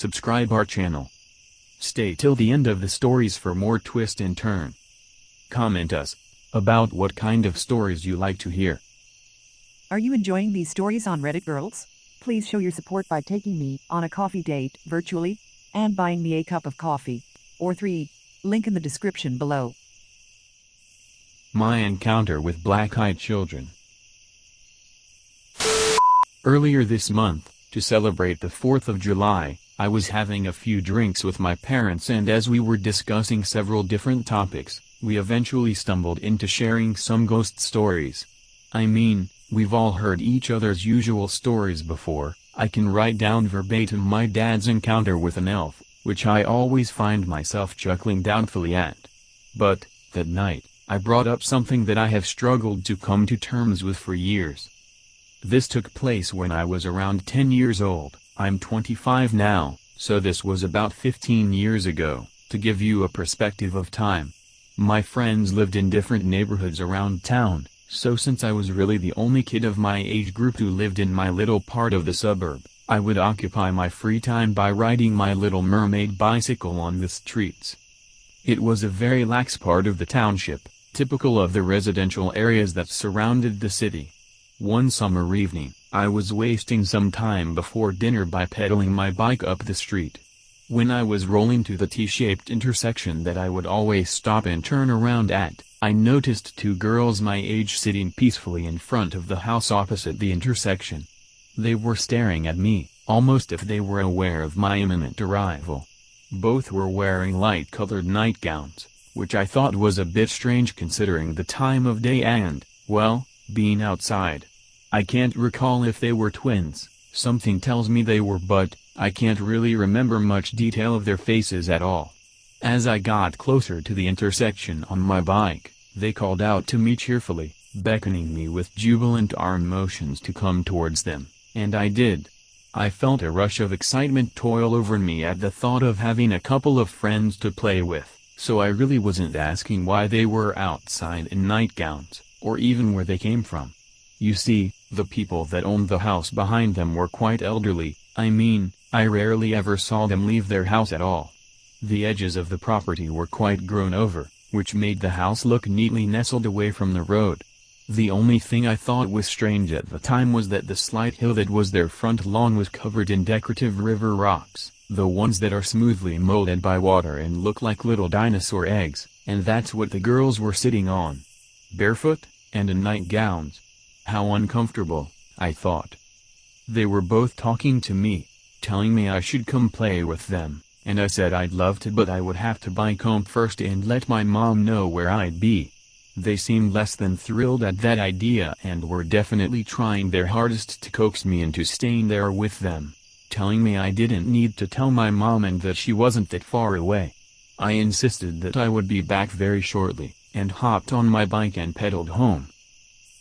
subscribe our channel. Stay till the end of the stories for more twist and turn. Comment us about what kind of stories you like to hear. Are you enjoying these stories on Reddit, girls? Please show your support by taking me on a coffee date virtually and buying me a cup of coffee. Or 3. Link in the description below. My encounter with black-eyed children. Earlier this month, to celebrate the 4th of July, I was having a few drinks with my parents, and as we were discussing several different topics, we eventually stumbled into sharing some ghost stories. I mean, we've all heard each other's usual stories before. I can write down verbatim my dad's encounter with an elf, which I always find myself chuckling doubtfully at. But, that night, I brought up something that I have struggled to come to terms with for years. This took place when I was around 10 years old. I'm 25 now, so this was about 15 years ago. To give you a perspective of time, my friends lived in different neighborhoods around town, so since I was really the only kid of my age group who lived in my little part of the suburb, I would occupy my free time by riding my little mermaid bicycle on the streets. It was a very lax part of the township, typical of the residential areas that surrounded the city. One summer evening, I was wasting some time before dinner by pedaling my bike up the street. When I was rolling to the T-shaped intersection that I would always stop and turn around at, I noticed two girls my age sitting peacefully in front of the house opposite the intersection. They were staring at me, almost if they were aware of my imminent arrival. Both were wearing light-colored nightgowns, which I thought was a bit strange considering the time of day and, well, being outside. I can't recall if they were twins. Something tells me they were, but I can't really remember much detail of their faces at all. As I got closer to the intersection on my bike, they called out to me cheerfully, beckoning me with jubilant arm motions to come towards them, and I did. I felt a rush of excitement toil over me at the thought of having a couple of friends to play with, so I really wasn't asking why they were outside in nightgowns, or even where they came from. You see, the people that owned the house behind them were quite elderly. I mean, I rarely ever saw them leave their house at all. The edges of the property were quite grown over, which made the house look neatly nestled away from the road. The only thing I thought was strange at the time was that the slight hill that was their front lawn was covered in decorative river rocks, the ones that are smoothly molded by water and look like little dinosaur eggs, and that's what the girls were sitting on. Barefoot, and in nightgowns. How uncomfortable, I thought. They were both talking to me, telling me I should come play with them, and I said I'd love to, but I would have to bike home first and let my mom know where I'd be. They seemed less than thrilled at that idea and were definitely trying their hardest to coax me into staying there with them, telling me I didn't need to tell my mom and that she wasn't that far away. I insisted that I would be back very shortly, and hopped on my bike and pedaled home.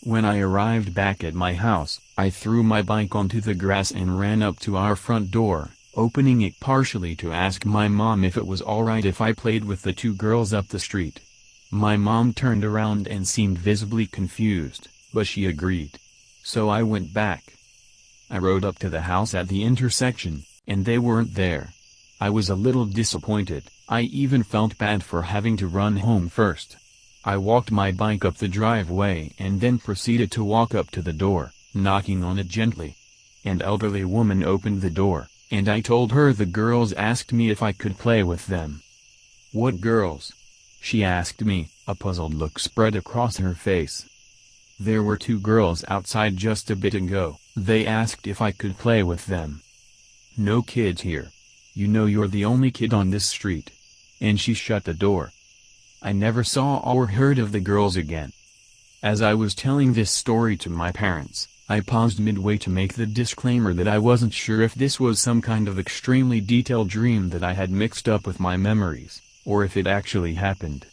When I arrived back at my house, I threw my bike onto the grass and ran up to our front door, opening it partially to ask my mom if it was alright if I played with the two girls up the street. My mom turned around and seemed visibly confused, but she agreed. So I went back. I rode up to the house at the intersection, and they weren't there. I was a little disappointed. I even felt bad for having to run home first. I walked my bike up the driveway and then proceeded to walk up to the door, knocking on it gently. An elderly woman opened the door, and I told her the girls asked me if I could play with them. "What girls?" she asked me, a puzzled look spread across her face. "There were two girls outside just a bit ago. They asked if I could play with them." "No kids here. You know you're the only kid on this street." And she shut the door. I never saw or heard of the girls again. As I was telling this story to my parents, I paused midway to make the disclaimer that I wasn't sure if this was some kind of extremely detailed dream that I had mixed up with my memories, or if it actually happened.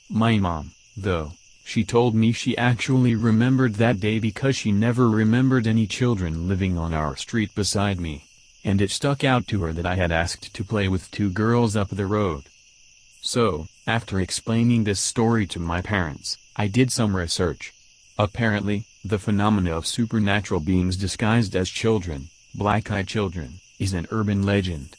My mom, though, she told me she actually remembered that day because she never remembered any children living on our street beside me, and it stuck out to her that I had asked to play with two girls up the road. So, after explaining this story to my parents, I did some research. Apparently, the phenomena of supernatural beings disguised as children, black-eyed children, is an urban legend.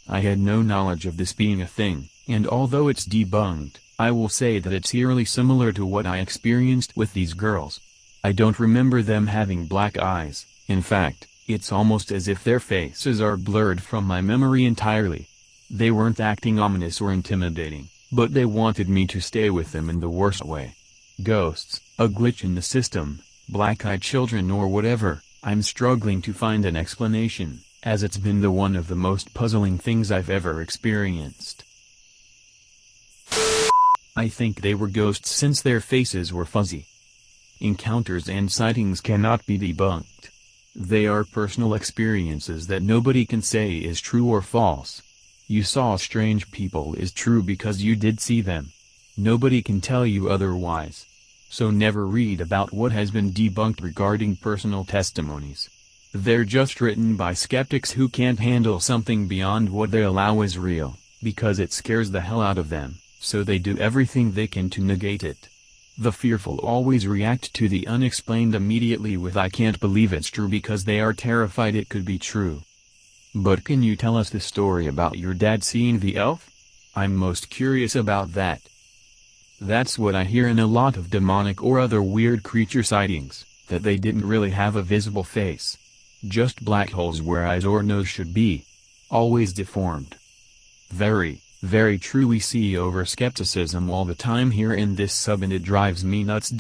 I had no knowledge of this being a thing, and although it's debunked, I will say that it's eerily similar to what I experienced with these girls. I don't remember them having black eyes. In fact, it's almost as if their faces are blurred from my memory entirely. They weren't acting ominous or intimidating, but they wanted me to stay with them in the worst way. Ghosts, a glitch in the system, black-eyed children or whatever, I'm struggling to find an explanation, as it's been one of the most puzzling things I've ever experienced. I think they were ghosts since their faces were fuzzy. Encounters and sightings cannot be debunked. They are personal experiences that nobody can say is true or false. You saw strange people is true because you did see them. Nobody can tell you otherwise. So never read about what has been debunked regarding personal testimonies. They're just written by skeptics who can't handle something beyond what they allow as real, because it scares the hell out of them, so they do everything they can to negate it. The fearful always react to the unexplained immediately with "I can't believe it's true" because they are terrified it could be true. But can you tell us the story about your dad seeing the elf? I'm most curious about that. That's what I hear in a lot of demonic or other weird creature sightings, that they didn't really have a visible face. Just black holes where eyes or nose should be. Always deformed. Very, very true. We see over skepticism all the time here in this sub, and it drives me nuts.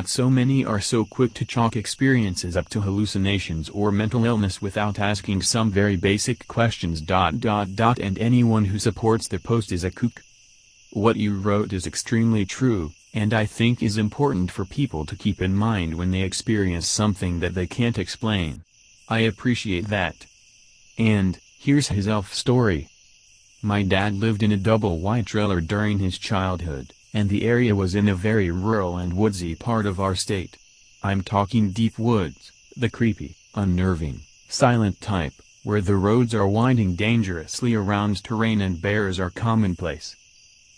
So many are so quick to chalk experiences up to hallucinations or mental illness without asking some very basic questions. And anyone who supports the post is a kook. What you wrote is extremely true, and I think is important for people to keep in mind when they experience something that they can't explain. I appreciate that. And here's his elf story. My dad lived in a double wide trailer during his childhood, and the area was in a very rural and woodsy part of our state. I'm talking deep woods, the creepy, unnerving, silent type, where the roads are winding dangerously around terrain and bears are commonplace.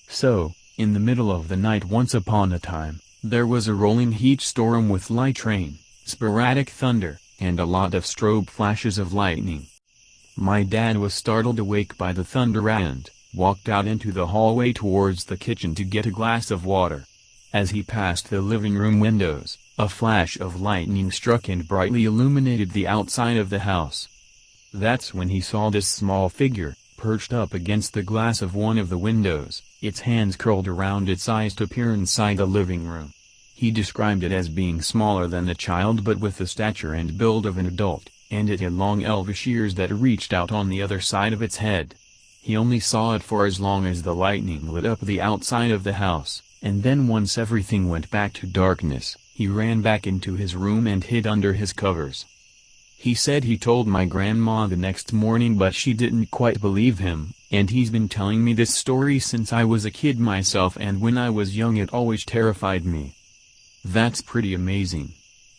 So, in the middle of the night once upon a time, there was a rolling heat storm with light rain, sporadic thunder, and a lot of strobe flashes of lightning. My dad was startled awake by the thunder and walked out into the hallway towards the kitchen to get a glass of water. As he passed the living room windows, a flash of lightning struck and brightly illuminated the outside of the house. That's when he saw this small figure, perched up against the glass of one of the windows, its hands curled around its eyes to peer inside the living room. He described it as being smaller than a child but with the stature and build of an adult, and it had long elvish ears that reached out on the other side of its head. He only saw it for as long as the lightning lit up the outside of the house, and then once everything went back to darkness, he ran back into his room and hid under his covers. He said he told my grandma the next morning, but she didn't quite believe him, and he's been telling me this story since I was a kid myself, and when I was young it always terrified me. That's pretty amazing.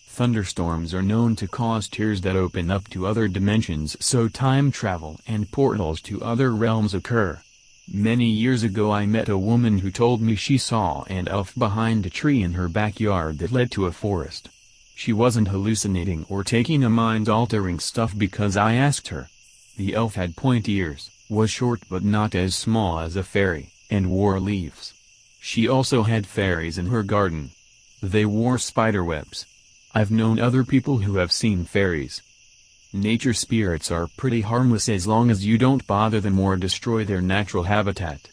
Thunderstorms are known to cause tears that open up to other dimensions, so time travel and portals to other realms occur. Many years ago I met a woman who told me she saw an elf behind a tree in her backyard that led to a forest. She wasn't hallucinating or taking a mind-altering stuff because I asked her. The elf had pointy ears, was short but not as small as a fairy, and wore leaves. She also had fairies in her garden. They wore spiderwebs. I've known other people who have seen fairies. Nature spirits are pretty harmless as long as you don't bother them or destroy their natural habitat.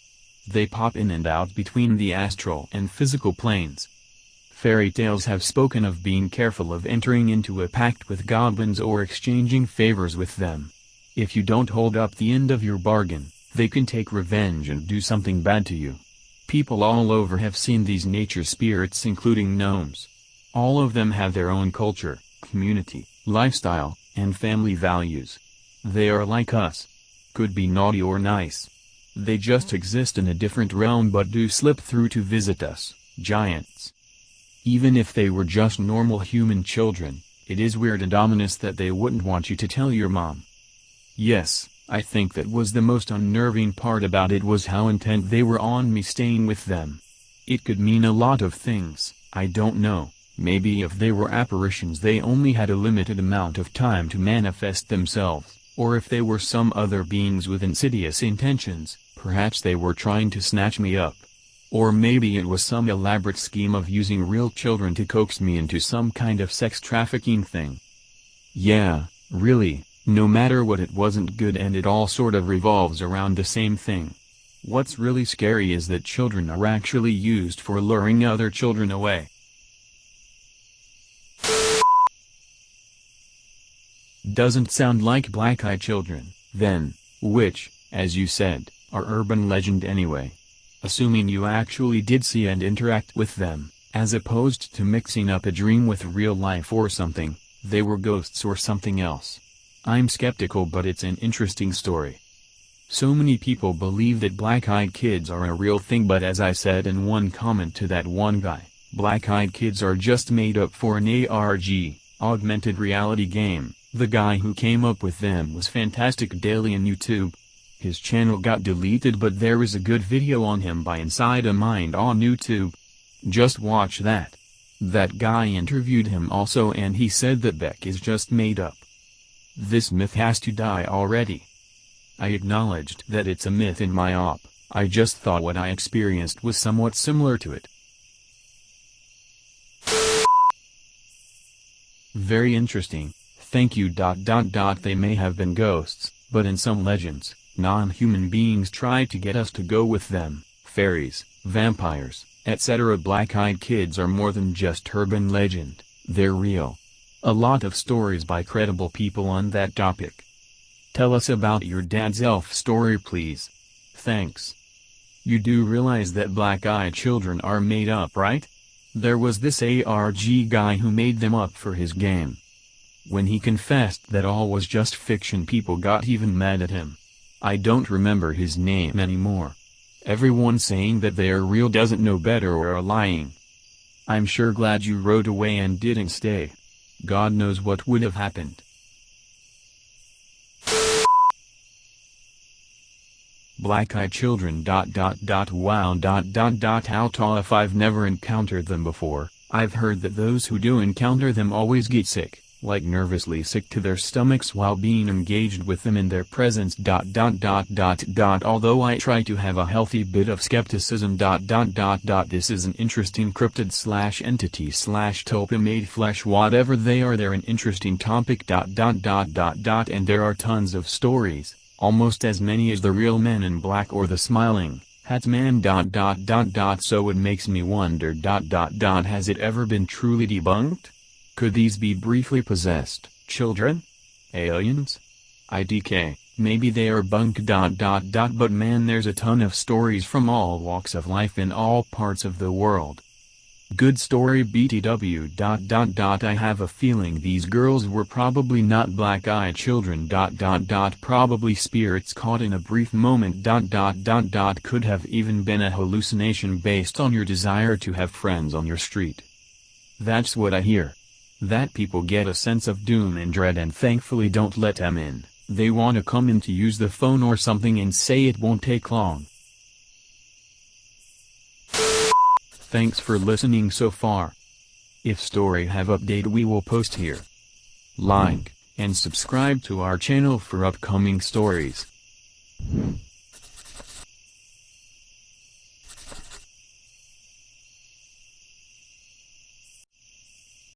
They pop in and out between the astral and physical planes. Fairy tales have spoken of being careful of entering into a pact with goblins or exchanging favors with them. If you don't hold up the end of your bargain, they can take revenge and do something bad to you. People all over have seen these nature spirits, including gnomes. All of them have their own culture, community, lifestyle, and family values. They are like us. Could be naughty or nice. They just exist in a different realm but do slip through to visit us, giants. Even if they were just normal human children, it is weird and ominous that they wouldn't want you to tell your mom. Yes, I think that was the most unnerving part about it, was how intent they were on me staying with them. It could mean a lot of things, I don't know. Maybe if they were apparitions they only had a limited amount of time to manifest themselves, Or if they were some other beings with insidious intentions, perhaps they were trying to snatch me up. Or maybe it was some elaborate scheme of using real children to coax me into some kind of sex trafficking thing. Yeah, really, no matter what, it wasn't good, and it all sort of revolves around the same thing. What's really scary is that children are actually used for luring other children away. Doesn't sound like black-eyed children, then, which, as you said, are urban legend anyway. Assuming you actually did see and interact with them, as opposed to mixing up a dream with real life or something, they were ghosts or something else. I'm skeptical, but it's an interesting story. So many people believe that black-eyed kids are a real thing, but as I said in one comment to that one guy, black-eyed kids are just made up for an ARG, augmented reality game. The guy who came up with them was Fantastic Daily on YouTube. His channel got deleted, but there is a good video on him by Inside a Mind on YouTube. Just watch that. That guy interviewed him also, and he said that Beck is just made up. This myth has to die already. I acknowledged that it's a myth in my op. I just thought what I experienced was somewhat similar to it. Very interesting. Thank you. They may have been ghosts, but in some legends, non-human beings try to get us to go with them. Fairies, vampires, etc. Black-eyed kids are more than just urban legend, they're real. A lot of stories by credible people on that topic. Tell us about your dad's elf story, please. Thanks. You do realize that black-eyed children are made up, right? There was this ARG guy who made them up for his game. When he confessed that all was just fiction, people got even mad at him. I don't remember his name anymore. Everyone saying that they are real doesn't know better or are lying. I'm sure glad you rode away and didn't stay. God knows what would have happened. Black-eyed children. Wow. How tall? If I've never encountered them before, I've heard that those who do encounter them always get sick. Like nervously sick to their stomachs while being engaged with them in their presence. Although I try to have a healthy bit of skepticism. This is an interesting cryptid / entity / tulpa made flesh, whatever they are, they're an interesting topic. And there are tons of stories, almost as many as the real Men in Black or the Smiling Hat Man. So it makes me wonder. Has it ever been truly debunked? Could these be briefly possessed children? Aliens? IDK, maybe they are bunk. But man, there's a ton of stories from all walks of life in all parts of the world. Good story. BTW. I have a feeling these girls were probably not black-eyed children. Probably spirits caught in a brief moment. Could have even been a hallucination based on your desire to have friends on your street. That's what I hear. That people get a sense of doom and dread and thankfully don't let them in. They want to come in to use the phone or something and say it won't take long. Thanks for listening so far. If story have update, we will post here. Like and subscribe to our channel for upcoming stories.